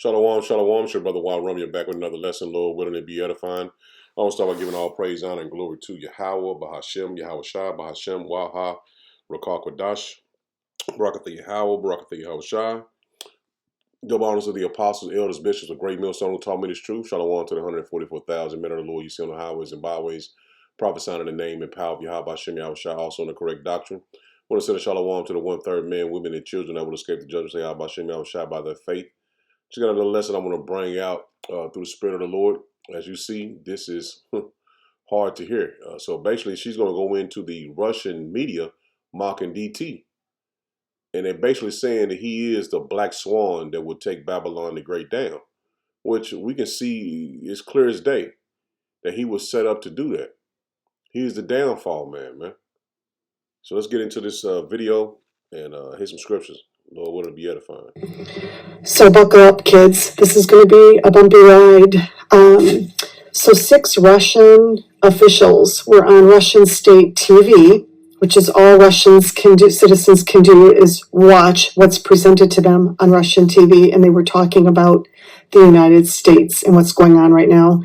Shalom, shalom. It's your brother Wild Rum. You're back with another lesson, Lord, willing to be edifying. I want to start by giving all praise, honor, and glory to Yahweh, Bahashem, Yahweh Shai, Bahashem, Waha, Rakar Kodash, Barakatha Yahweh, Barakatha Yahweh Shai. Double honors to the apostles, elders, bishops, a great millstone who taught me this truth. Shalom to the 144,000 men of the Lord you see on the highways and byways, prophesying in the name and power of Yahweh, Bahashem, Yahweh Shai, also in the correct doctrine. I want to send a shalom to the one-third men, women, and children that will escape the judgment of Yahweh, Bahashem, Yahweh Shai by their faith. Just got a little lesson I want to bring out through the Spirit of the Lord. As you see, this is hard to hear. So basically, she's going to go into the Russian media mocking DT. And they're basically saying that he is the black swan that would take Babylon the Great down, which we can see is clear as day that he was set up to do that. He is the downfall man. So let's get into this video and hit some scriptures. Lord, will it be edifying? So buckle up, kids. This is going to be a bumpy ride. So 6 Russian officials were on Russian state TV, which is all Russians can do, citizens can do, is watch what's presented to them on Russian TV. And they were talking about the United States and what's going on right now.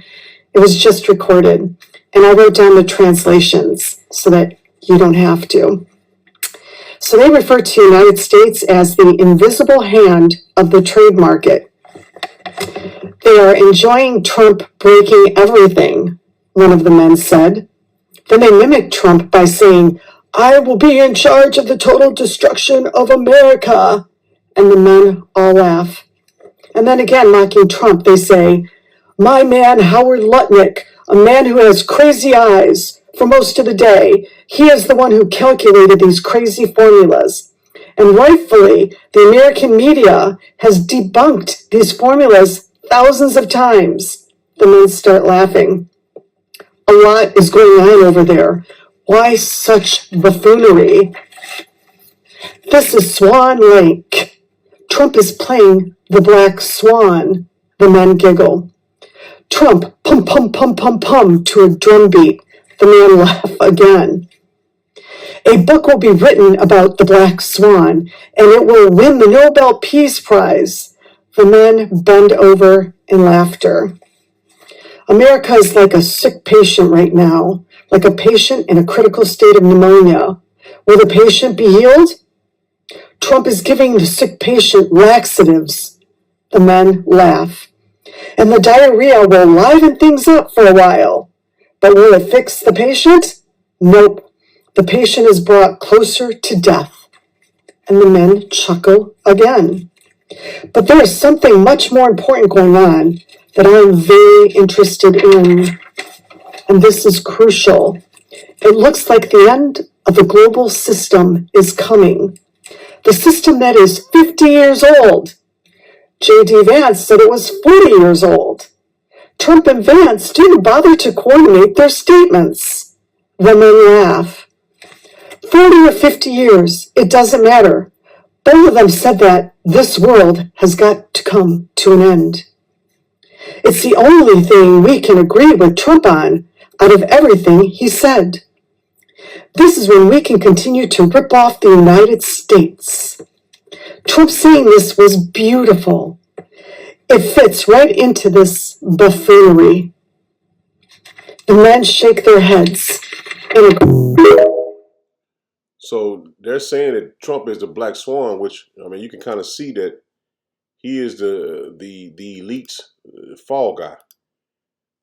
It was just recorded. And I wrote down the translations so that you don't have to. So they refer to the United States as the invisible hand of the trade market. They are enjoying Trump breaking everything, one of the men said. Then they mimic Trump by saying, "I will be in charge of the total destruction of America." And the men all laugh. And then again, mocking Trump, they say, "My man Howard Lutnick, a man who has crazy eyes for most of the day, he is the one who calculated these crazy formulas. And rightfully, the American media has debunked these formulas thousands of times." The men start laughing. A lot is going on over there. Why such buffoonery? This is Swan Lake. Trump is playing the black swan. The men giggle. Trump, pum, pum, pum, pum, pum, to a drum beat. The men laugh again. A book will be written about the black swan, and it will win the Nobel Peace Prize. The men bend over in laughter. America is like a sick patient right now, like a patient in a critical state of pneumonia. Will the patient be healed? Trump is giving the sick patient laxatives. The men laugh. And the diarrhea will liven things up for a while. But will it fix the patient? Nope. The patient is brought closer to death. And the men chuckle again. But there is something much more important going on that I am very interested in. And this is crucial. It looks like the end of the global system is coming. The system that is 50 years old. J.D. Vance said it was 40 years old. Trump and Vance didn't bother to coordinate their statements. The men laugh. 40 or 50 years, it doesn't matter. Both of them said that this world has got to come to an end. It's the only thing we can agree with Trump on out of everything he said. This is when we can continue to rip off the United States. Trump saying this was beautiful. It fits right into this buffoonery. The men shake their heads and agree. So they're saying that Trump is the black swan, which, I mean, you can kind of see that he is the elite fall guy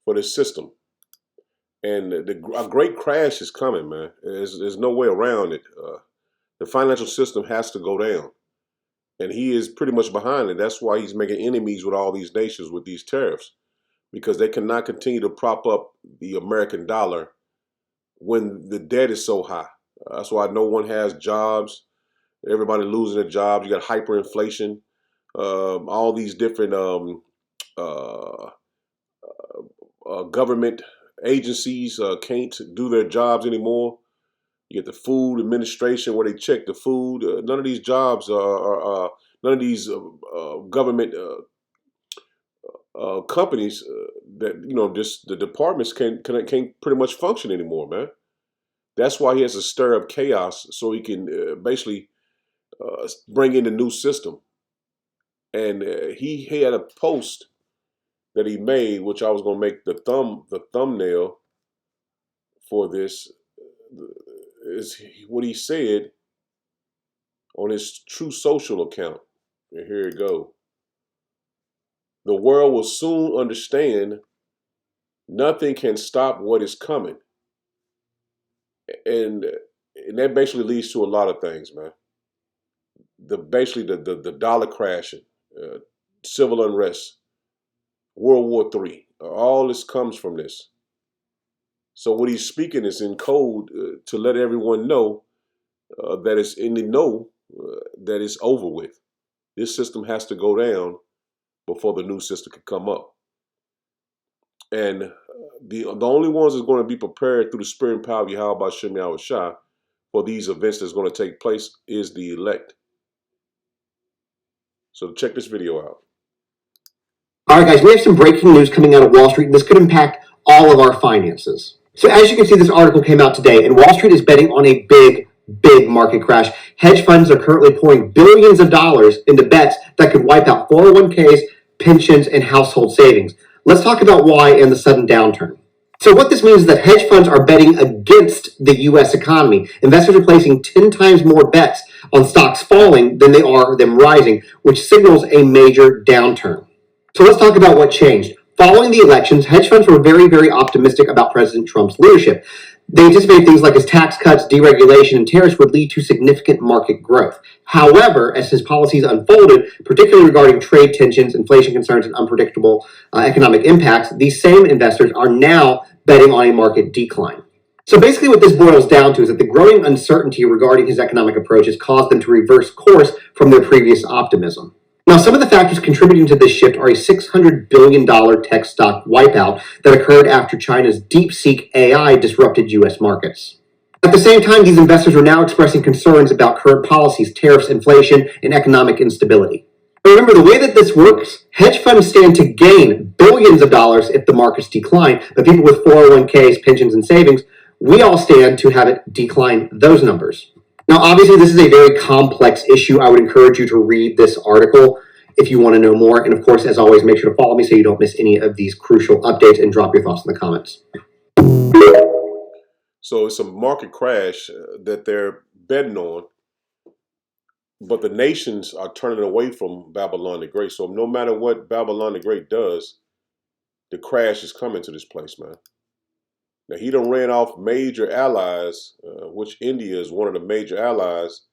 for this system. And a great crash is coming, man. There's no way around it. The financial system has to go down. And he is pretty much behind it. That's why he's making enemies with all these nations with these tariffs, because they cannot continue to prop up the American dollar when the debt is so high. That's why no one has jobs. Everybody losing their jobs. You got hyperinflation. All these different government agencies can't do their jobs anymore. You get the food administration where they check the food. None of these jobs none of these government companies that just the departments can't pretty much function anymore, man. That's why he has to stir up chaos so he can basically bring in the new system. And he had a post that he made, which I was going to make the thumbnail for this, is what he said on his True Social account. And here it go. The world will soon understand nothing can stop what is coming. And that basically leads to a lot of things, man. Basically the dollar crashing, civil unrest, World War III. All this comes from this. So what he's speaking is in code to let everyone know that it's in the know that it's over with. This system has to go down before the new system can come up. And the only ones that's going to be prepared through the spirit and power of Yahweh Bashem Yahweh Shah for these events that's going to take place is the elect. So check this video out. All right, guys, we have some breaking news coming out of Wall Street. This could impact all of our finances. So as you can see, this article came out today, and Wall Street is betting on a big market crash. Hedge funds are currently pouring billions of dollars into bets that could wipe out 401ks, pensions, and household savings. Let's talk about why and the sudden downturn. So what this means is that hedge funds are betting against the U.S. economy. Investors are placing 10 times more bets on stocks falling than they are them rising, which signals a major downturn. So let's talk about what changed. Following the elections, hedge funds were very optimistic about President Trump's leadership. They anticipated things like his tax cuts, deregulation, and tariffs would lead to significant market growth. However, as his policies unfolded, particularly regarding trade tensions, inflation concerns, and unpredictable economic impacts, these same investors are now betting on a market decline. So basically what this boils down to is that the growing uncertainty regarding his economic approach has caused them to reverse course from their previous optimism. Now, some of the factors contributing to this shift are a $600 billion tech stock wipeout that occurred after China's DeepSeek AI disrupted U.S. markets. At the same time, these investors are now expressing concerns about current policies, tariffs, inflation, and economic instability. But remember, the way that this works, hedge funds stand to gain billions of dollars if the markets decline, but people with 401ks, pensions, and savings, we all stand to have it decline those numbers. Now, obviously, this is a very complex issue. I would encourage you to read this article if you want to know more. And of course, as always, make sure to follow me so you don't miss any of these crucial updates, and drop your thoughts in the comments. So it's a market crash that they're betting on, but the nations are turning away from Babylon the Great. So no matter what Babylon the Great does, the crash is coming to this place, man. Now, he done ran off major allies, which India is one of the major allies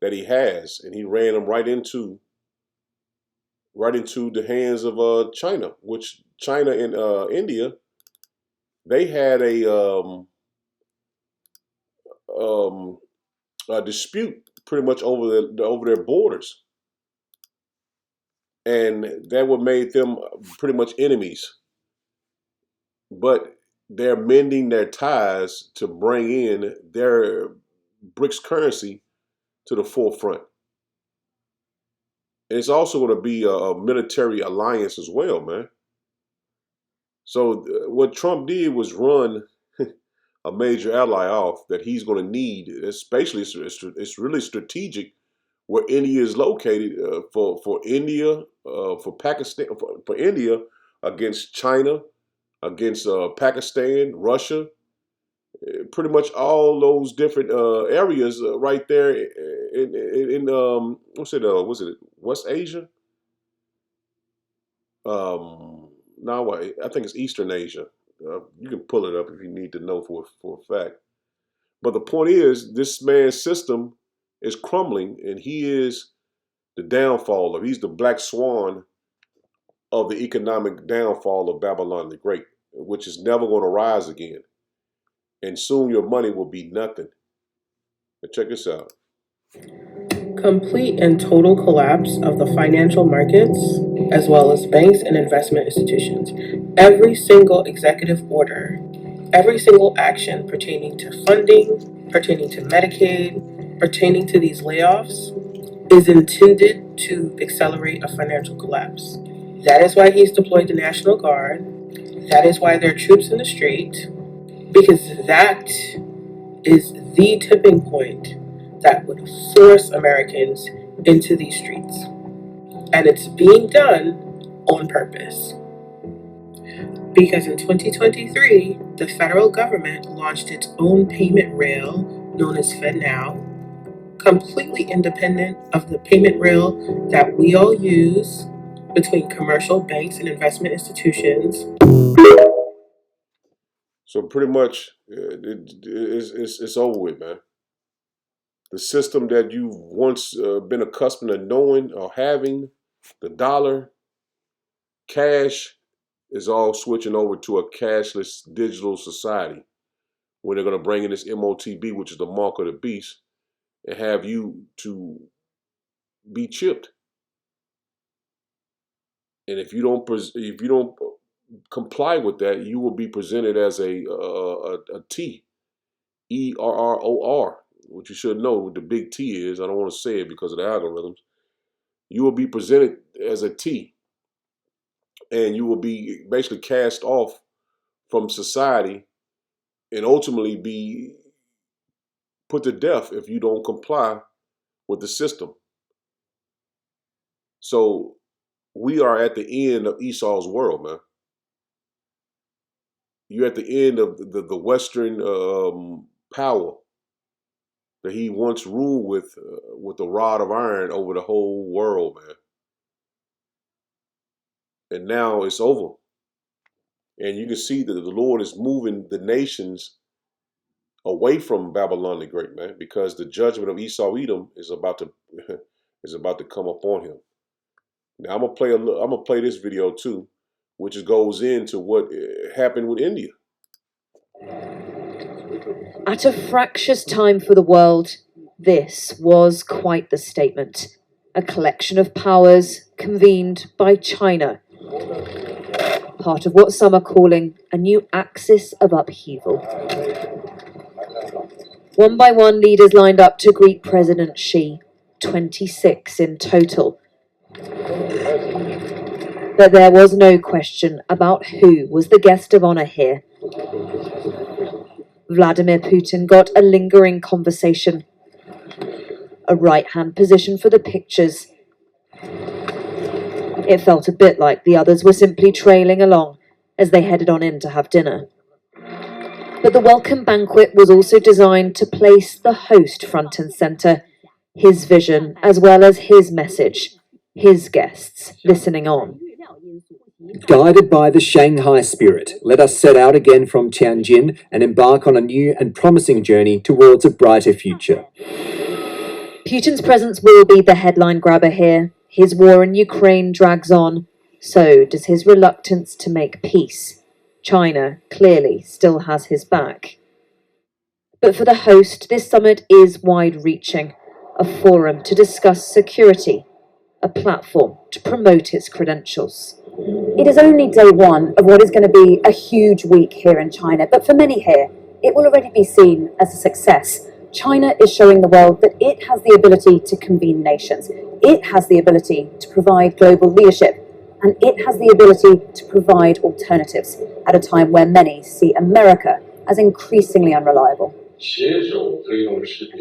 that he has, and he ran them right into the hands of China, which China and India, they had a dispute pretty much over their borders, and that would made them pretty much enemies. But they're mending their ties to bring in their BRICS currency to the forefront. And it's also going to be a military alliance as well, man. So what Trump did was run a major ally off that he's going to need. Especially, it's really strategic where India is located for India, for Pakistan, for India against China, against Pakistan, Russia, pretty much all those different areas right there in was it West Asia? No, I think it's Eastern Asia. You can pull it up if you need to know for a fact. But the point is, this man's system is crumbling, and he is the downfall of. He's the black swan of the economic downfall of Babylon the Great, which is never going to rise again. And soon your money will be nothing. But check this out. Complete and total collapse of the financial markets, as well as banks and investment institutions. Every single executive order, every single action pertaining to funding, pertaining to Medicaid, pertaining to these layoffs, is intended to accelerate a financial collapse. That is why he's deployed the National Guard. That is why there are troops in the street, because that is the tipping point that would force Americans into these streets. And it's being done on purpose. Because in 2023, the federal government launched its own payment rail known as FedNow, completely independent of the payment rail that we all use between commercial banks and investment institutions. So pretty much, it's over with, man. The system that you've once been accustomed to knowing or having, the dollar, cash, is all switching over to a cashless digital society when they're going to bring in this MOTB, which is the mark of the beast, and have you to be chipped. And if you don't comply with that, you will be presented as a T, ERROR, which you should know what the big T is. I don't want to say it because of the algorithms. You will be presented as a T, and you will be basically cast off from society and ultimately be put to death if you don't comply with the system. So we are at the end of Esau's world, man. You're at the end of the Western power that he once ruled with a rod of iron over the whole world, man. And now it's over. And you can see that the Lord is moving the nations away from Babylon the Great, man, because the judgment of Esau Edom is about to is about to come upon him. Now I'm gonna play this video too, which goes into what happened with India. At a fractious time for the world, this was quite the statement. A collection of powers convened by China. Part of what some are calling a new axis of upheaval. One by one, leaders lined up to greet President Xi, 26 in total. But there was no question about who was the guest of honor here. Vladimir Putin got a lingering conversation, a right-hand position for the pictures. It felt a bit like the others were simply trailing along as they headed on in to have dinner. But the welcome banquet was also designed to place the host front and center, his vision as well as his message, his guests listening on. Guided by the Shanghai spirit, let us set out again from Tianjin and embark on a new and promising journey towards a brighter future. Putin's presence will be the headline grabber here. His war in Ukraine drags on. So does his reluctance to make peace. China clearly still has his back. But for the host, this summit is wide-reaching. A forum to discuss security. A platform to promote its credentials. It is only day one of what is going to be a huge week here in China, but for many here, it will already be seen as a success. China is showing the world that it has the ability to convene nations. It has the ability to provide global leadership, and it has the ability to provide alternatives at a time where many see America as increasingly unreliable.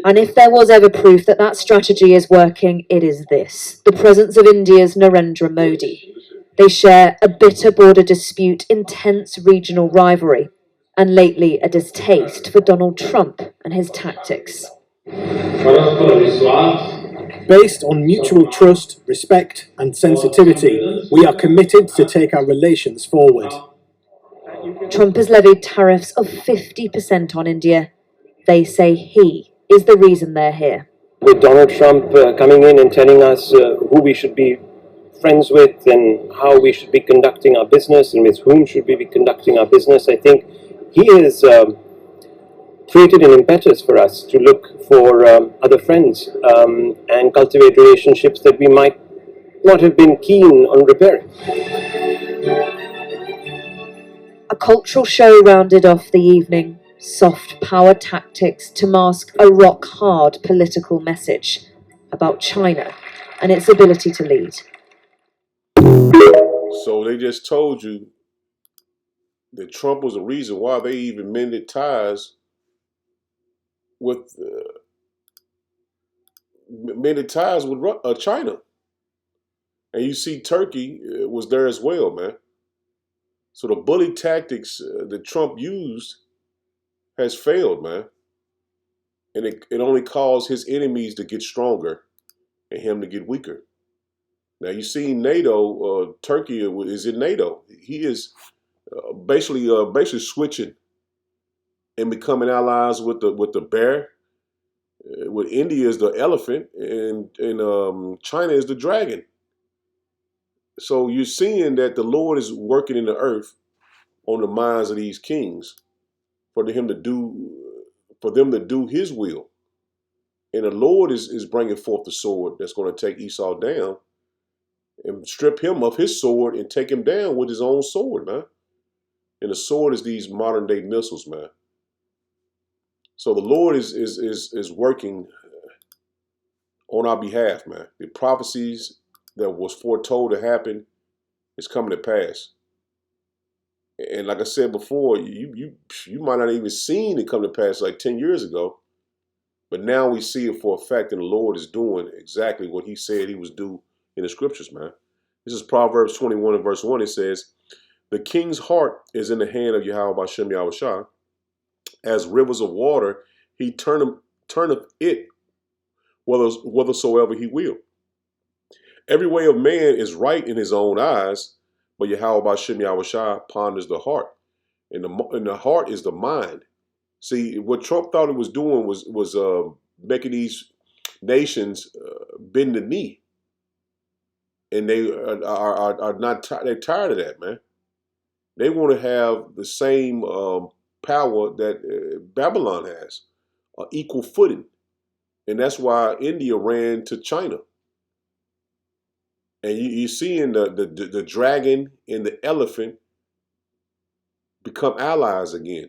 And if there was ever proof that that strategy is working, it is this: the presence of India's Narendra Modi. They share a bitter border dispute, intense regional rivalry, and lately a distaste for Donald Trump and his tactics. Based on mutual trust, respect, and sensitivity, we are committed to take our relations forward. Trump has levied tariffs of 50% on India. They say he is the reason they're here. With Donald Trump coming in and telling us who we should be friends with and how we should be conducting our business and with whom should we be conducting our business, I think he has created an impetus for us to look for other friends and cultivate relationships that we might not have been keen on repairing. A cultural show rounded off the evening. Soft power tactics to mask a rock-hard political message about China and its ability to lead. So they just told you that Trump was the reason why they even mended ties with China. And you see Turkey was there as well, man. So the bully tactics that Trump used has failed, man. And it only caused his enemies to get stronger and him to get weaker. Now you see NATO, Turkey is in NATO. He is basically switching and becoming allies with the bear. With India is the elephant, and China is the dragon. So you're seeing that the Lord is working in the earth on the minds of these kings for them to do His will. And the Lord is bringing forth the sword that's going to take Esau down and strip him of his sword and take him down with his own sword, man. And the sword is these modern day missiles, man. So the Lord is working on our behalf, man. The prophecies that was foretold to happen is coming to pass. And like I said before, you might not even seen it come to pass like 10 years ago. But now we see it for a fact, and the Lord is doing exactly what He said He was do in the scriptures, man. This is Proverbs 21 and verse 1. It says, "The king's heart is in the hand of Yahweh Bashem Yahushua. As rivers of water, He turneth it whithersoever He will. Every way of man is right in his own eyes, but Yahweh Bashem Yahushua ponders the heart. And the heart is the mind." See, what Trump thought he was doing was making these nations bend the knee, and they are not. They're tired of that, man. They want to have the same power that Babylon has, equal footing, and that's why India ran to China. And you're seeing the dragon and the elephant become allies again,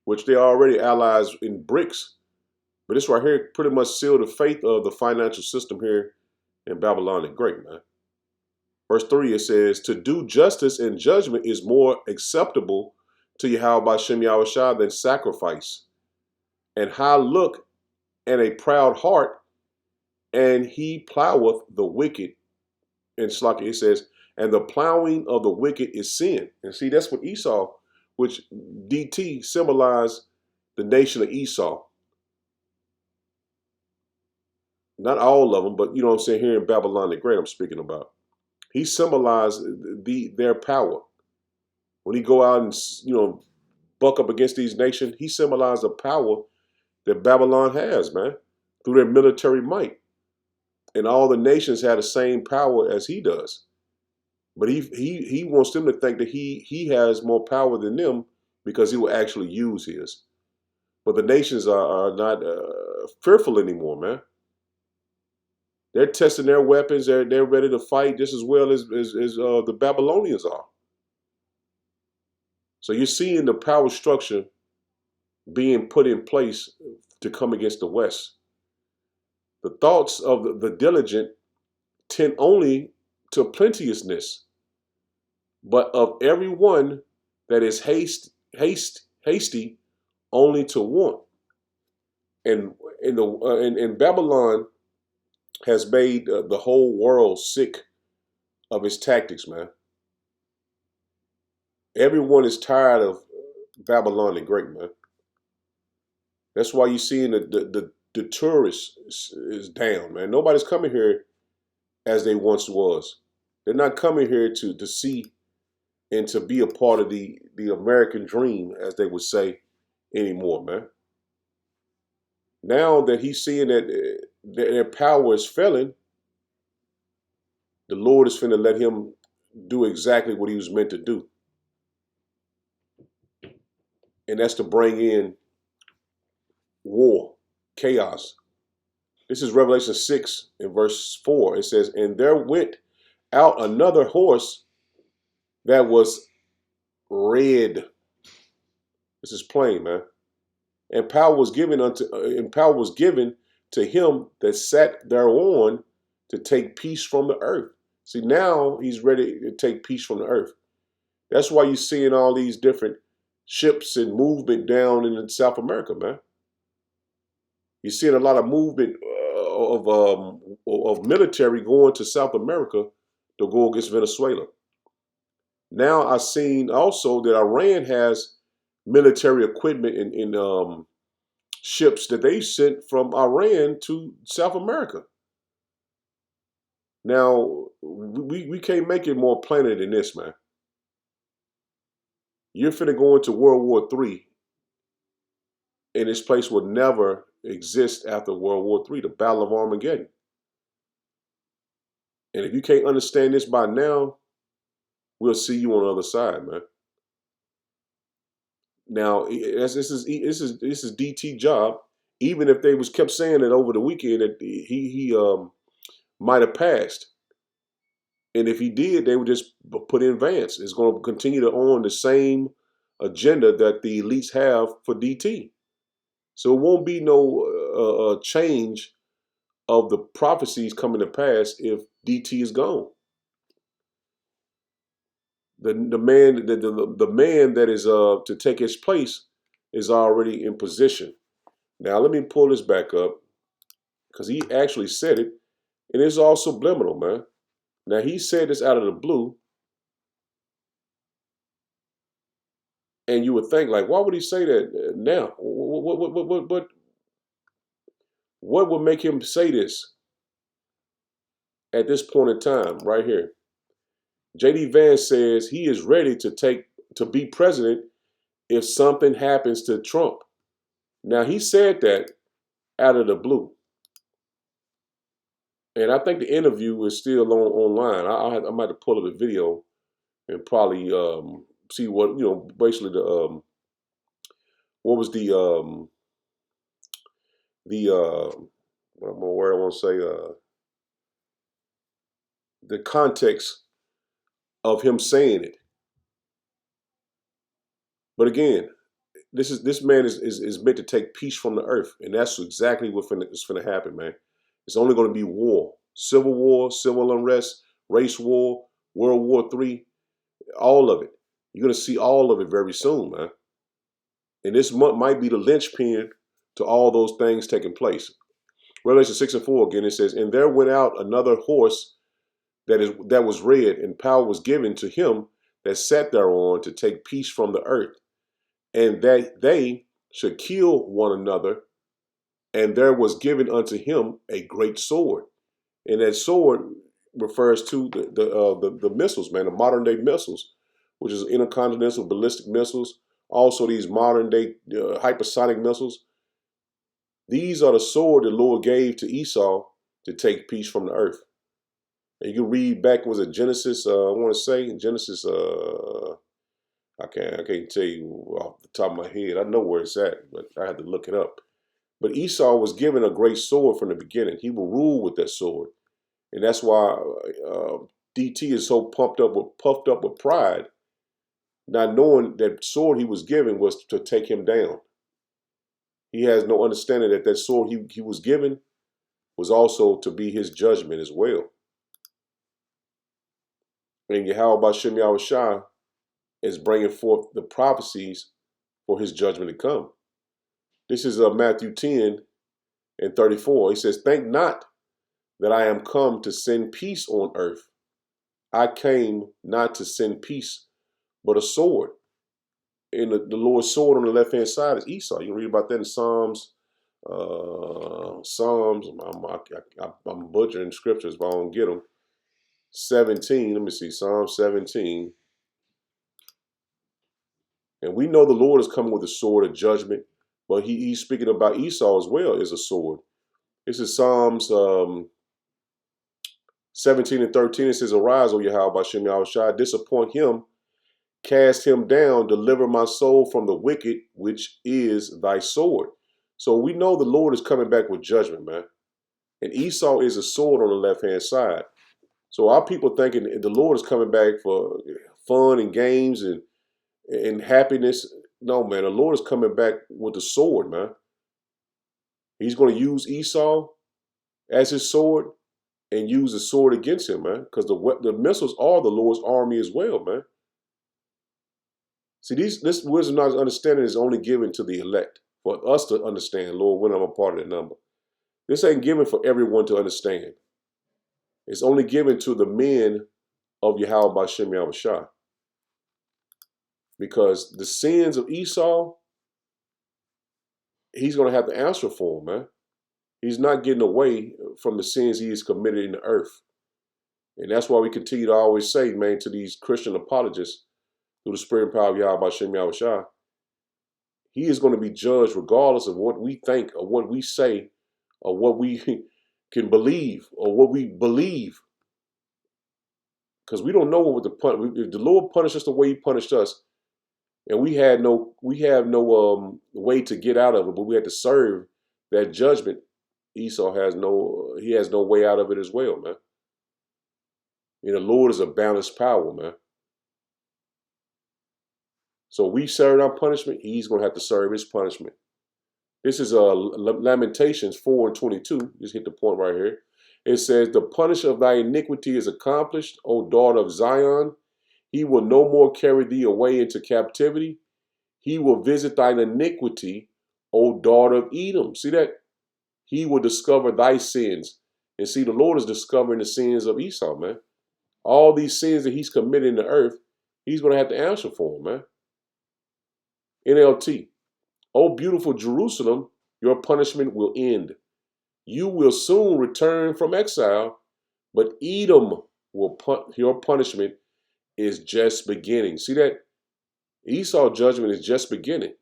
which they're already allies in BRICS. But this right here pretty much sealed the fate of the financial system here in Babylon the Great, man. Verse 3, it says, "To do justice and judgment is more acceptable to Yahweh Bashem Yahushua than sacrifice. And high look and a proud heart, and He ploweth the wicked." And it says, "And the plowing of the wicked is sin." And see, that's what Esau, which DT symbolized the nation of Esau. Not all of them, but you know what I'm saying, here in Babylon the Great I'm speaking about. He symbolized their power. When he go out and, buck up against these nations, he symbolized the power that Babylon has, man, through their military might. And all the nations have the same power as he does. But he wants them to think that he has more power than them because he will actually use his. But the nations are not fearful anymore, man. They're testing their weapons. They're ready to fight just as well as the Babylonians are. So you're seeing the power structure being put in place to come against the West. The thoughts of the diligent tend only to plenteousness, but of every one that is hasty only to want. And Babylon has made the whole world sick of his tactics, man. Everyone is tired of Babylon the Great, man. That's why you're seeing the tourists is down, man. Nobody's coming here as they once was. They're not coming here to see and to be a part of the American dream, as they would say, anymore, man. Now that he's seeing that their power is failing, the Lord is finna let him do exactly what he was meant to do. And that's to bring in war, chaos. This is Revelation 6 in verse 4. It says, "And there went out another horse that was red." This is plain, man. And power was given to him that sat thereon to take peace from the earth. See, now he's ready to take peace from the earth. That's why you're seeing all these different ships and movement down in South America, man. You're seeing a lot of movement of military going to South America to go against Venezuela. Now I've seen also that Iran has military equipment in ships that they sent from Iran to South America. Now, we can't make it more plainer than this, man. You're finna go into World War III, and this place will never exist after World War III, the Battle of Armageddon. And if you can't understand this by now, we'll see you on the other side, man. Now, this is DT job. Even if they was kept saying that over the weekend that he might have passed, and if he did, they would just put in Vance. It's going to continue to own the same agenda that the elites have for DT. So it won't be no change of the prophecies coming to pass if DT is gone. The man that is to take his place is already in position. Now let me pull this back up because he actually said it, and it's all subliminal, man. Now he said this out of the blue, and you would think like, why would he say that now? What would make him say this at this point in time, right here? J.D. Vance says he is ready to be president if something happens to Trump. Now, he said that out of the blue. And I think the interview is still online. I might have to pull up the video and probably see what, basically the, what was the where I want to say, the context of him saying it. But again, this man is meant to take peace from the earth, and that's exactly what is finna happen, man. It's only going to be war, civil unrest, race war, World War III, all of it. You're going to see all of it very soon, man. And this month might be the linchpin to all those things taking place. Revelation 6:4 again, it says, "And there went out another horse that was red, and power was given to him that sat thereon to take peace from the earth, and that they should kill one another. And there was given unto him a great sword." And that sword refers to the missiles, man, the modern day missiles, which is intercontinental ballistic missiles. Also, these modern day hypersonic missiles. These are the sword the Lord gave to Esau to take peace from the earth. And you can read back, was it Genesis? I want to say Genesis. I can't tell you off the top of my head. I know where it's at, but I had to look it up. But Esau was given a great sword from the beginning. He will rule with that sword. And that's why DT is so puffed up with pride, not knowing that sword he was given was to take him down. He has no understanding that that sword he was given was also to be his judgment as well. And Yahweh Bashem Yahushua is bringing forth the prophecies for his judgment to come. This is Matthew 10:34. He says, "Think not that I am come to send peace on earth. I came not to send peace, but a sword." And the Lord's sword on the left-hand side is Esau. You can read about that in Psalms. I'm butchering scriptures, but I don't get them. 17, let me see, Psalm 17. And we know the Lord is coming with a sword of judgment, but he's speaking about Esau as well as a sword. This is Psalms 17:13. It says, "Arise, O Yahweh, Bashem Yahushua, disappoint him, cast him down, deliver my soul from the wicked, which is thy sword." So we know the Lord is coming back with judgment, man. And Esau is a sword on the left-hand side. So our people thinking the Lord is coming back for fun and games and happiness. No, man, the Lord is coming back with the sword, man. He's going to use Esau as his sword and use the sword against him, man, because the missiles are the Lord's army as well, man. See, this wisdom knowledge understanding is only given to the elect, for us to understand, Lord, when I'm a part of that number. This ain't given for everyone to understand. It's only given to the men of Yahweh Bashem Yahushua. Because the sins of Esau, he's going to have to answer for them, man. He's not getting away from the sins he has committed in the earth. And that's why we continue to always say, man, to these Christian apologists, through the spirit and power of Yahweh Bashem Yahushua, he is going to be judged regardless of what we think or what we say or what we can believe or what we believe. Because we don't know what if the Lord punished us the way he punished us, and we have no way to get out of it, but we had to serve that judgment. Esau has no way out of it as well, man. And the Lord is a balanced power, man. So we serve our punishment, he's going to have to serve his punishment. This is Lamentations 4:22. Just hit the point right here. It says, the punishment of thy iniquity is accomplished, O daughter of Zion. He will no more carry thee away into captivity. He will visit thine iniquity, O daughter of Edom. See that? He will discover thy sins. And see, the Lord is discovering the sins of Esau, man. All these sins that he's committed in the earth, he's going to have to answer for them, man. NLT. O beautiful Jerusalem, your punishment will end. You will soon return from exile, but Edom your punishment is just beginning. See that? Esau's judgment is just beginning.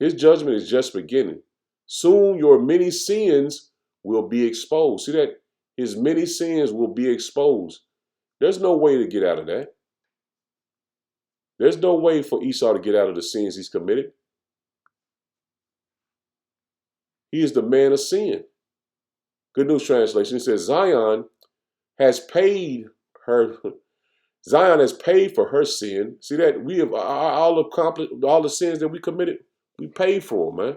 His judgment is just beginning. Soon your many sins will be exposed. See that? His many sins will be exposed. There's no way to get out of that. There's no way for Esau to get out of the sins he's committed. He is the man of sin. Good News Translation. It says Zion has paid for her sin. See that? We have all accomplished all the sins that we committed. We paid for them, man.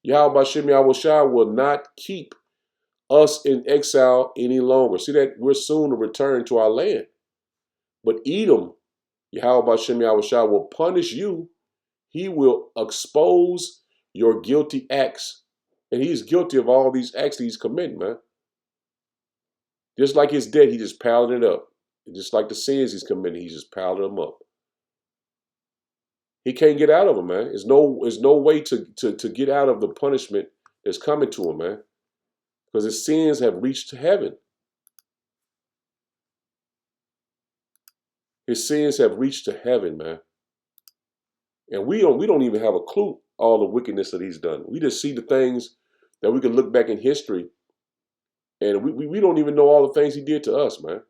Yahweh Bashem Yahushua will not keep us in exile any longer. See that? We're soon to return to our land. But Edom, Yahweh Bashem Yahushua will punish you. He will expose your guilty acts. And he's guilty of all these acts that he's committing, man. Just like his debt, he just piled it up. And just like the sins he's committing, he just piled them up. He can't get out of them, man. There's no way to get out of the punishment that's coming to him, man. Because his sins have reached to heaven. His sins have reached to heaven, man. And we don't even have a clue all the wickedness that he's done. We just see the things that we can look back in history, and we don't even know all the things he did to us, man.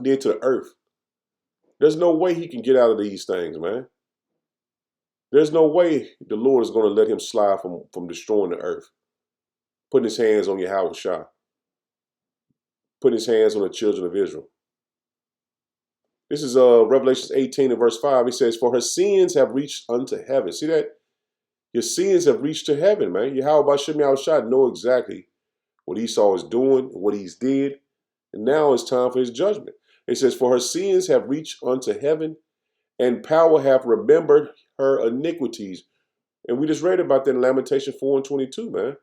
Did to the earth. There's no way he can get out of these things, man. There's no way the Lord is going to let him slide from destroying the earth. Putting his hands on Yahweh Shah. Putting his hands on the children of Israel. This is Revelation 18 and verse 5. It says, for her sins have reached unto heaven. See that? Your sins have reached to heaven, man. Yahweh Bashem Yahushua know exactly what Esau is doing, what he's did. And now it's time for his judgment. It says, for her sins have reached unto heaven, and power hath remembered her iniquities. And we just read about that in Lamentation 4:22, man.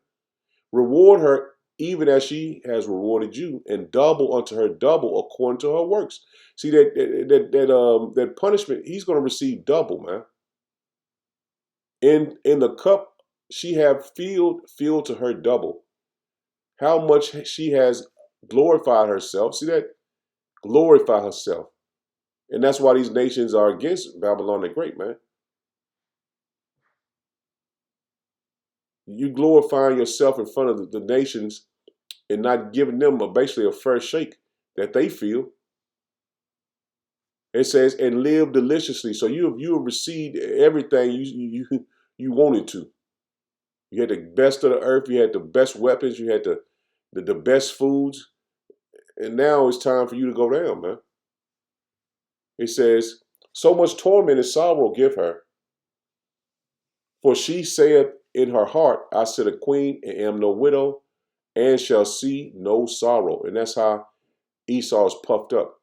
Reward her even as she has rewarded you, and double unto her double according to her works. See that punishment, he's going to receive double, man. In the cup she have filled to her double. How much she has glorified herself. See that? Glorify herself. And that's why these nations are against Babylon the Great, man. You glorifying yourself in front of the nations and not giving them basically a fair shake that they feel. It says, and live deliciously. So you have received everything you wanted to. You had the best of the earth. You had the best weapons. You had the best foods. And now it's time for you to go down, man. It says, so much torment and sorrow give her. For she saith in her heart, I sit a queen and am no widow, and shall see no sorrow. And that's how Esau is puffed up.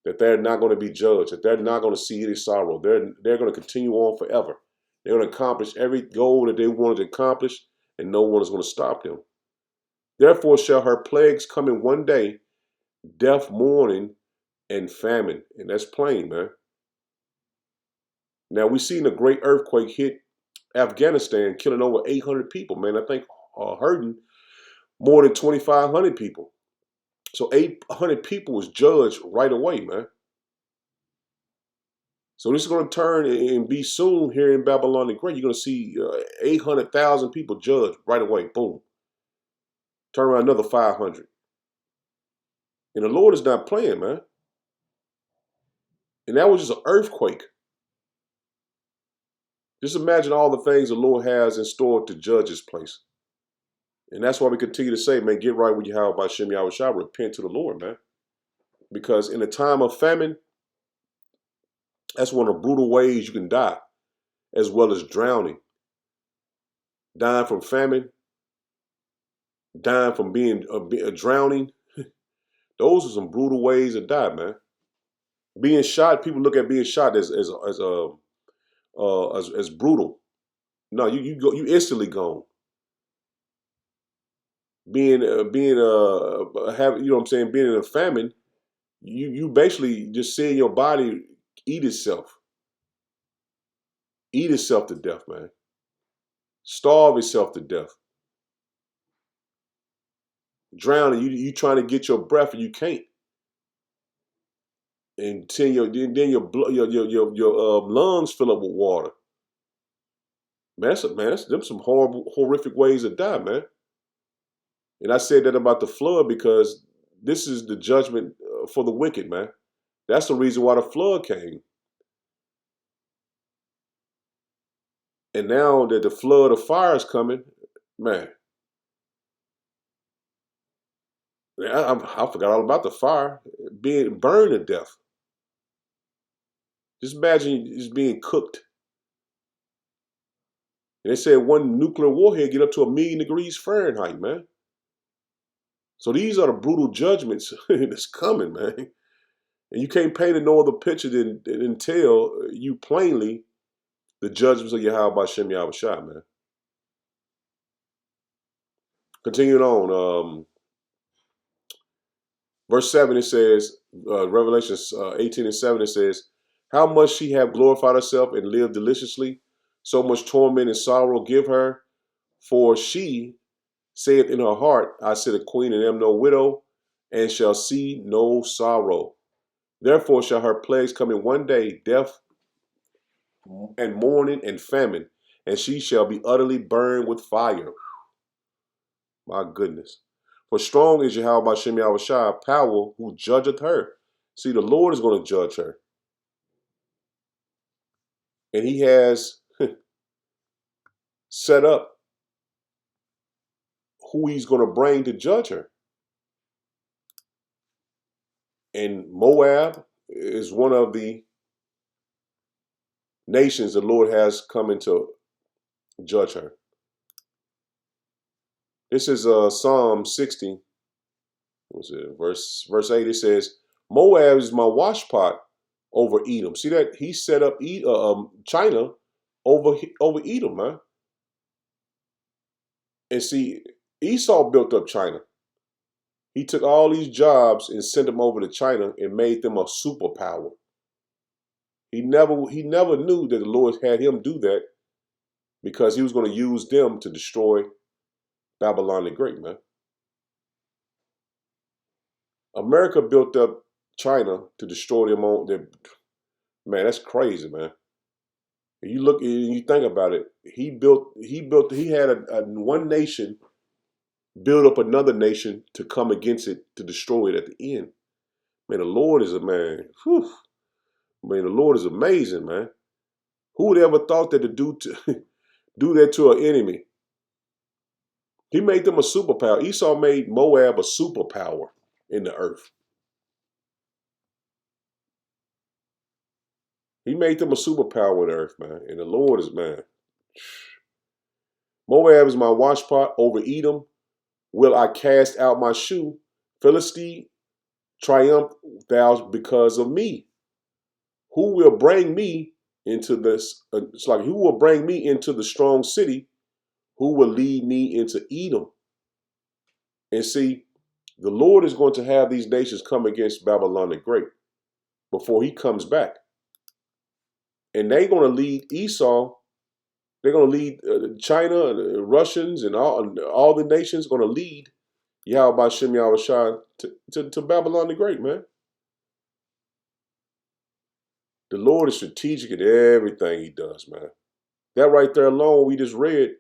That they're not going to be judged. That they're not going to see any sorrow. They're going to continue on forever. They're going to accomplish every goal that they wanted to accomplish, and no one is going to stop them. Therefore shall her plagues come in one day, death, mourning, and famine. And that's plain, man. Now, we've seen a great earthquake hit Afghanistan, killing over 800 people, man. I think hurting more than 2,500 people. So 800 people was judged right away, man. So this is going to turn and be soon here in Babylon the Great. You're going to see 800,000 people judged right away. Boom. Turn around another 500. And the Lord is not playing, man. And that was just an earthquake. Just imagine all the things the Lord has in store to judge his place. And that's why we continue to say, man, get right with Yahweh by Shem Yahweh Shah. Repent to the Lord, man. Because in a time of famine, that's one of the brutal ways you can die, as well as drowning. Dying from famine, dying from being drowning. Those are some brutal ways to die, man. Being shot, people look at being shot as brutal. No, you instantly gone. Being you know what I'm saying, being in a famine, you basically just seeing your body eat itself to death, man. Starve itself to death. Drowning, you trying to get your breath and you can't. And then your lungs fill up with water. Man, that's them some horrific ways to die, man. And I said that about the flood because this is the judgment for the wicked, man. That's the reason why the flood came. And now that the flood of fire is coming, man, I forgot all about the fire being burned to death. Just imagine just being cooked. And they said one nuclear warhead get up to 1,000,000 degrees Fahrenheit, man. So these are the brutal judgments that's coming, man. And you can't paint no other picture than tell you plainly the judgments of Yahweh by Shem Yahweh Shah, man. Continuing on, verse 7, it says, Revelation 18:7, it says, how much she have glorified herself and lived deliciously, so much torment and sorrow give her, for she saith in her heart, I sit a queen and am no widow, and shall see no sorrow. Therefore shall her plagues come in one day, death and mourning and famine, and she shall be utterly burned with fire. My goodness. For strong is Yahweh by Shem Yahweh Shah, power who judgeth her. See, the Lord is going to judge her. And he has set up who he's going to bring to judge her. And Moab is one of the nations the Lord has come to judge her. This is Psalm 60. What's it? Verse 8, it says, Moab is my washpot over Edom. See that? He set up China over Edom, man. And see, Esau built up China. He took all these jobs and sent them over to China and made them a superpower. He never knew that the Lord had him do that because he was going to use them to destroy Babylon the Great, man. America built up China to destroy them on their, man, that's crazy, man. And you look and you think about it, he had one nation build up another nation to come against it, to destroy it at the end. Man, the Lord is a man. Whew. Man, the Lord is amazing, man. Who would ever thought that to do that to an enemy? He made them a superpower. Esau made Moab a superpower in the earth. He made them a superpower in the earth, man. And the Lord is, man. Moab is my washpot over Edom. Will I cast out my shoe? Philistine, triumph thou because of me. Who will bring me into this? It's like, who will bring me into the strong city? Who will lead me into Edom? And see, The Lord is going to have these nations come against Babylon the Great before he comes back. And they're going to lead Esau. They're going to lead China and the Russians and all the nations going to lead Yahweh Hashem Yahweh Shai to Babylon the Great, man. The Lord is strategic in everything he does, man. That right there alone, we just read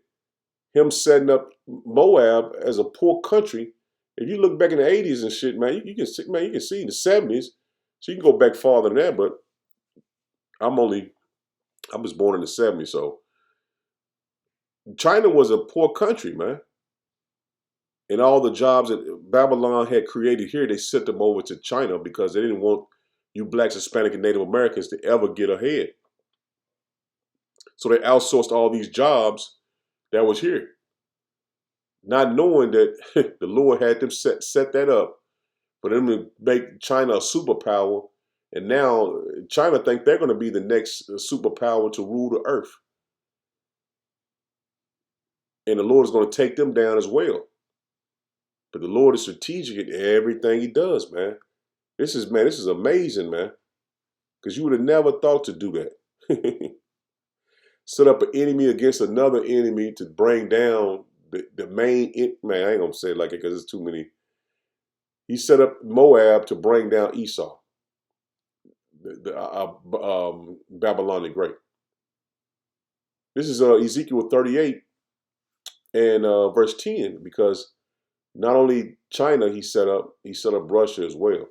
him setting up Moab as a poor country. If you look back in the 80s and shit, man, you can see in the 70s. So you can go back farther than that, but I was born in the 70s, so China was a poor country, man. And all the jobs that Babylon had created here, they sent them over to China because they didn't want you blacks, Hispanic, and Native Americans to ever get ahead. So they outsourced all these jobs that was here, not knowing that the Lord had them set that up for them to make China a superpower. And now China think they're going to be the next superpower to rule the earth. And the Lord is going to take them down as well. But the Lord is strategic in everything he does, man. This is amazing, man. Because you would have never thought to do that. Set up an enemy against another enemy to bring down the main, man, I ain't going to say it like it because it's too many. He set up Moab to bring down Esau, Babylon the Great. This is Ezekiel 38 and verse 10, because not only China he set up Russia as well.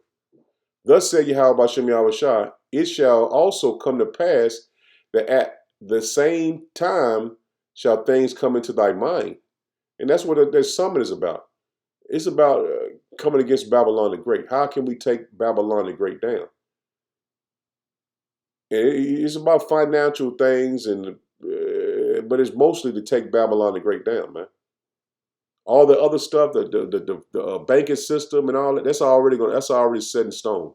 Thus said Yahweh Hashem Yahweh Shai, it shall also come to pass that at the same time shall things come into thy mind. And that's what the summit is about. It's about coming against Babylon the Great. How can we take Babylon the Great down? It's about financial things, but it's mostly to take Babylon the Great down, man. All the other stuff, the banking system and all that, that's already set in stone.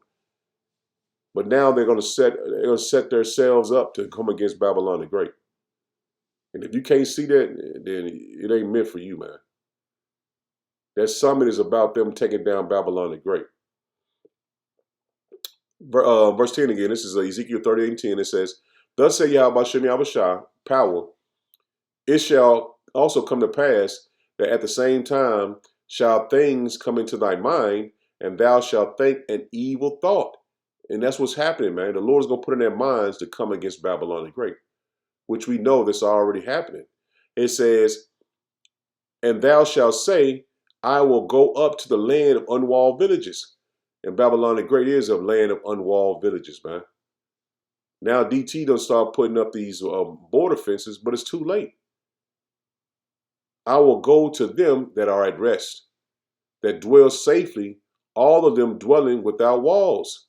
But now they're gonna set themselves up to come against Babylon the Great. And if you can't see that, then it ain't meant for you, man. That summit is about them taking down Babylon the Great. Verse 10 again, this is Ezekiel 38:10. It says, thus say Yahweh Hashem Yahweh Shai, power, it shall also come to pass that at the same time shall things come into thy mind, and thou shalt think an evil thought. And that's what's happening, man. The Lord is going to put in their minds to come against Babylon the Great, which we know that's already happening. It says, and thou shalt say, I will go up to the land of unwalled villages. And Babylon the Great is a land of unwalled villages, man. Now DT done start putting up these border fences, but it's too late. I will go to them that are at rest, that dwell safely, all of them dwelling without walls,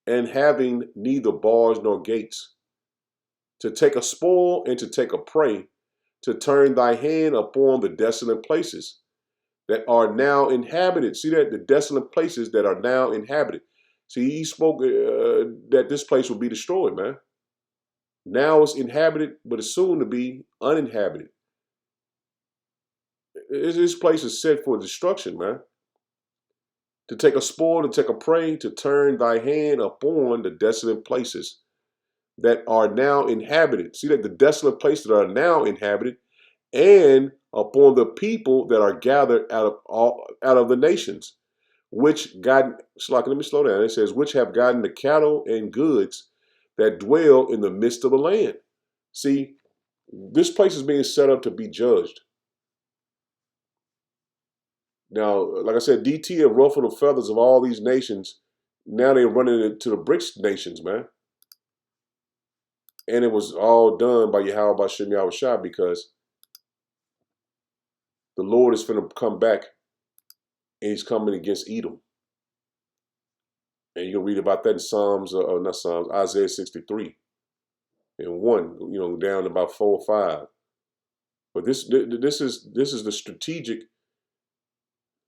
and having neither bars nor gates, to take a spoil and to take a prey, to turn thy hand upon the desolate places that are now inhabited. See that? The desolate places that are now inhabited. See, he spoke that this place will be destroyed, man. Now it's inhabited, but it's soon to be uninhabited. This place is set for destruction, man. To take a spoil, to take a prey, to turn thy hand upon the desolate places that are now inhabited. See that? The desolate places that are now inhabited, and upon the people that are gathered out of the nations, which got, let me slow down. It says, which have gotten the cattle and goods that dwell in the midst of the land. See, this place is being set up to be judged. Now, like I said, DT have ruffled the feathers of all these nations. Now they're running into the BRICS nations, man. And it was all done by Yahweh Hashem Yahweh Shai, because the Lord is going to come back, and he's coming against Edom. And you can read about that in Isaiah 63 and 1, down to about 4 or 5. But this is the strategic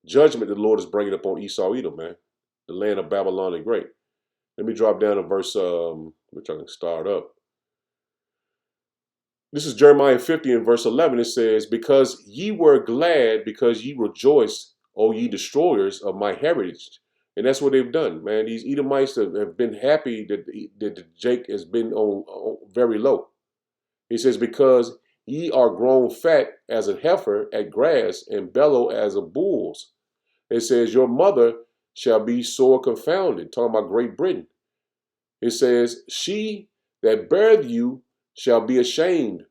judgment that the Lord is bringing upon Esau, Edom, man, the land of Babylon the Great. Let me drop down to verse, which I can start up. This is Jeremiah 50 and verse 11. It says, because ye were glad, because ye rejoiced O ye destroyers of my heritage. And that's what they've done, man. These Edomites have been happy that Jake has been on very low. He says, because ye are grown fat as a heifer at grass and bellow as a bull's. It says, your mother shall be sore confounded. Talking about Great Britain. It says, she that beareth you shall be ashamed.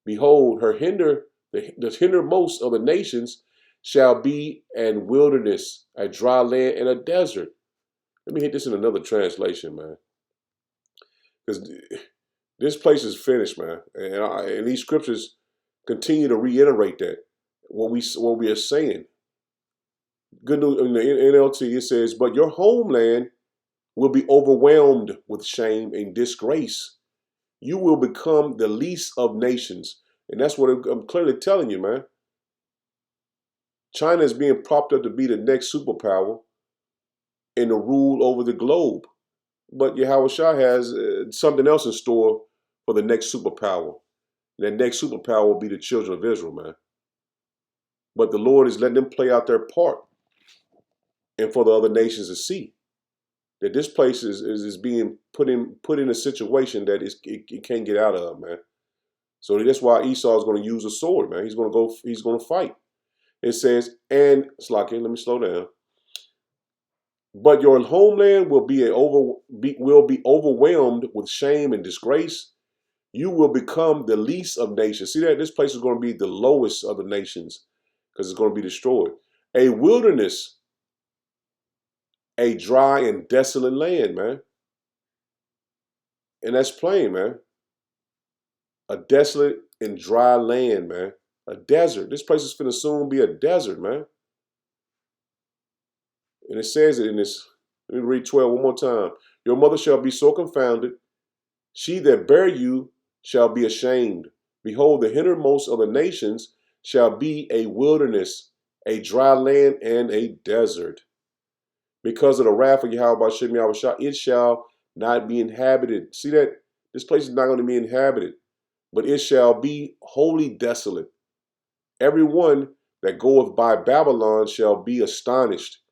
Behold, the hindermost of the nations shall be an wilderness, a dry land, and a desert. Let me hit this in another translation, man. Because this place is finished, man. And these scriptures continue to reiterate that, what we are saying. Good news in the NLT, it says, but your homeland will be overwhelmed with shame and disgrace. You will become the least of nations. And that's what I'm clearly telling you, man. China is being propped up to be the next superpower in the rule over the globe. But Yahweh Shah has something else in store for the next superpower. That next superpower will be the children of Israel, man. But the Lord is letting them play out their part, and for the other nations to see that this place is being put in a situation that it can't get out of, man. So that's why Esau is going to use a sword, man. He's going to fight. It says, and Slaki, let me slow down. But your homeland will be overwhelmed with shame and disgrace. You will become the least of nations. See that? This place is going to be the lowest of the nations because it's going to be destroyed. A wilderness, a dry and desolate land, man. And that's plain, man. A desolate and dry land, man. A desert. This place is finna soon be a desert, man. And it says it in this. Let me read 12 one more time. Your mother shall be so confounded. She that bare you shall be ashamed. Behold, the hindermost of the nations shall be a wilderness, a dry land, and a desert. Because of the wrath of Yahweh Shem Yahweh Shah, it shall not be inhabited. See that? This place is not going to be inhabited, but it shall be wholly desolate. Everyone that goeth by Babylon shall be astonished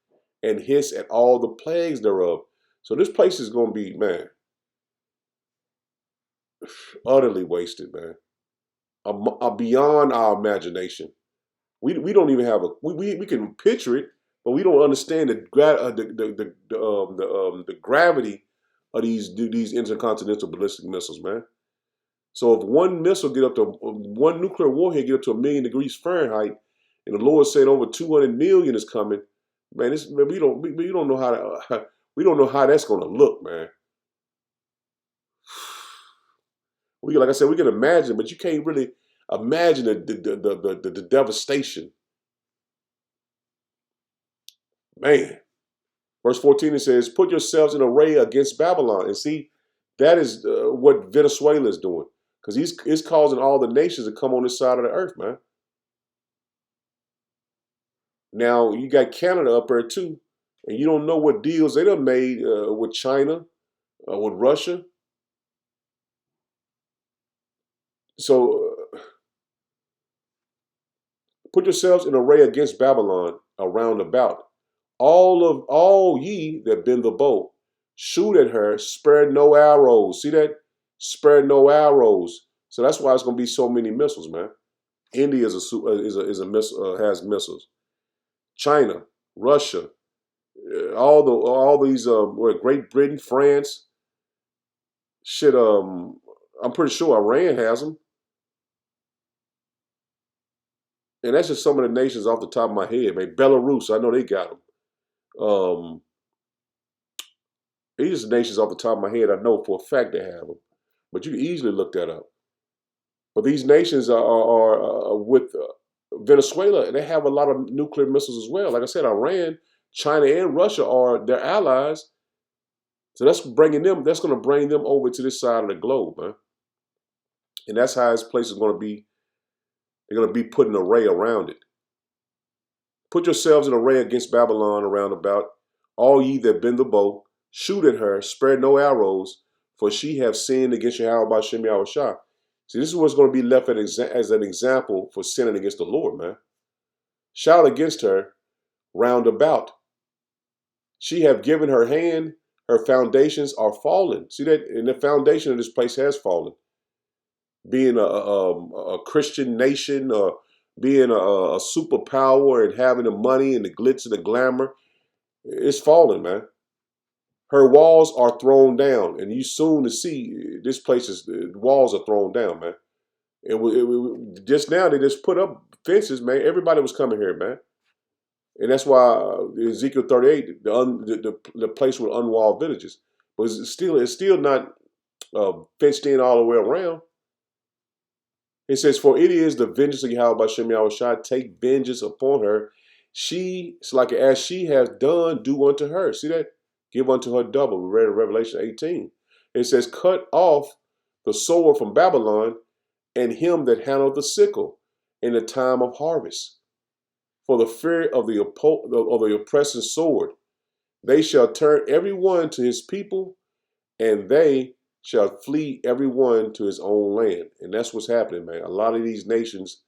and hiss at all the plagues thereof. So this place is going to be, man, utterly wasted, man. Beyond our imagination. We don't even have we can picture it, but we don't understand the gravity of these intercontinental ballistic missiles, man. So if one nuclear warhead get up to 1,000,000 degrees Fahrenheit, and the Lord said over 200 million is coming, man, we don't know how that's going to look, man. Like I said, we can imagine, but you can't really imagine the devastation, man. Verse 14, it says, put yourselves in array against Babylon. And see, that is what Venezuela is doing. Because he's causing all the nations to come on this side of the earth, man. Now, you got Canada up there too. And you don't know what deals they done made with China, with Russia. So, put yourselves in array against Babylon around about. All ye that bend the bow, shoot at her, spare no arrows. See that? Spare no arrows. So that's why it's going to be so many missiles, man. India is a missile, has missiles. China, Russia, all these Great Britain, France. Shit, I'm pretty sure Iran has them. And that's just some of the nations off the top of my head, man. Belarus, I know they got them. These are nations off the top of my head I know for a fact they have them. But you can easily look that up. But these nations are with Venezuela, and they have a lot of nuclear missiles as well. Like I said, Iran, China, and Russia are their allies. So that's going to bring them over to this side of the globe, man. And that's how this place is going to be. They're going to be put an array around it. Put yourselves in array against Babylon around about. All ye that bend the bow, shoot at her, spare no arrows, for she have sinned against Yahweh by Shem Yahweh Shah. See, this is what's going to be left as an example for sinning against the Lord, man. Shout against her, round about. She have given her hand, her foundations are fallen. See that? And the foundation of this place has fallen. Being a Christian nation, being a superpower and having the money and the glitz and the glamour, it's fallen, man. Her walls are thrown down, and you soon to see this place is the walls are thrown down, man. Just now they just put up fences, man. Everybody was coming here, man, and that's why Ezekiel 38, the place with unwalled villages, but it's still not fenced in all the way around. It says, "For it is the vengeance of Yahweh Bashem Yahweh Shai, take vengeance upon her. It's like as she has done, do unto her." See that? Give unto her double. We read in Revelation 18. It says, "Cut off the sword from Babylon, and him that handled the sickle in the time of harvest. For the fear of the oppressing sword, they shall turn every one to his people, and they shall flee every one to his own land." And that's what's happening, man. A lot of these nations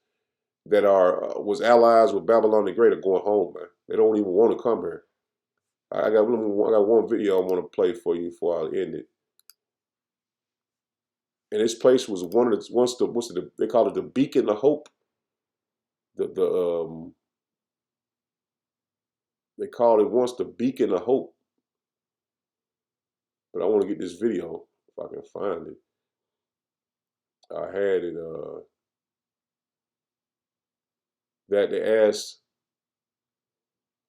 that was allies with Babylon the Great are going home, man. They don't even want to come here. I got one video I want to play for you before I end it. And this place was they call it the beacon of hope. They called it once the beacon of hope. But I want to get this video if I can find it. I had it. That they asked.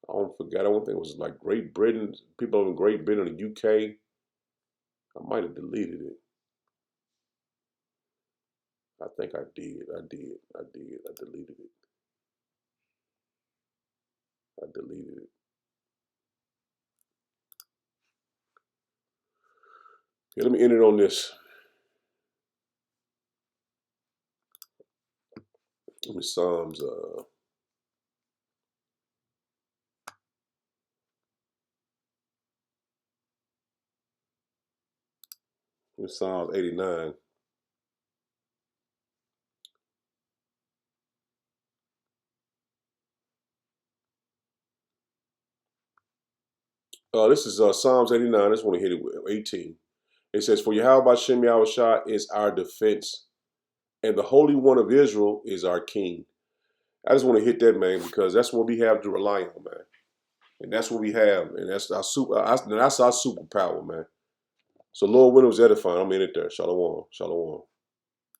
I don't forget. I don't think it was like Great Britain. People in Great Britain or the UK. I might have deleted it. I think I did. I deleted it. I deleted it. Okay, let me end it on this. Let me Psalms. Psalms 89. This is Psalms 89. I just want to hit it with 18. It says, "For Yahweh Bashem Yahweh Shai is our defense, and the Holy One of Israel is our King." I just want to hit that, man, because that's what we have to rely on, man. And that's what we have. And that's our superpower, man. So Lord Williams edifying. I'm in it there. Shalom. Shalom.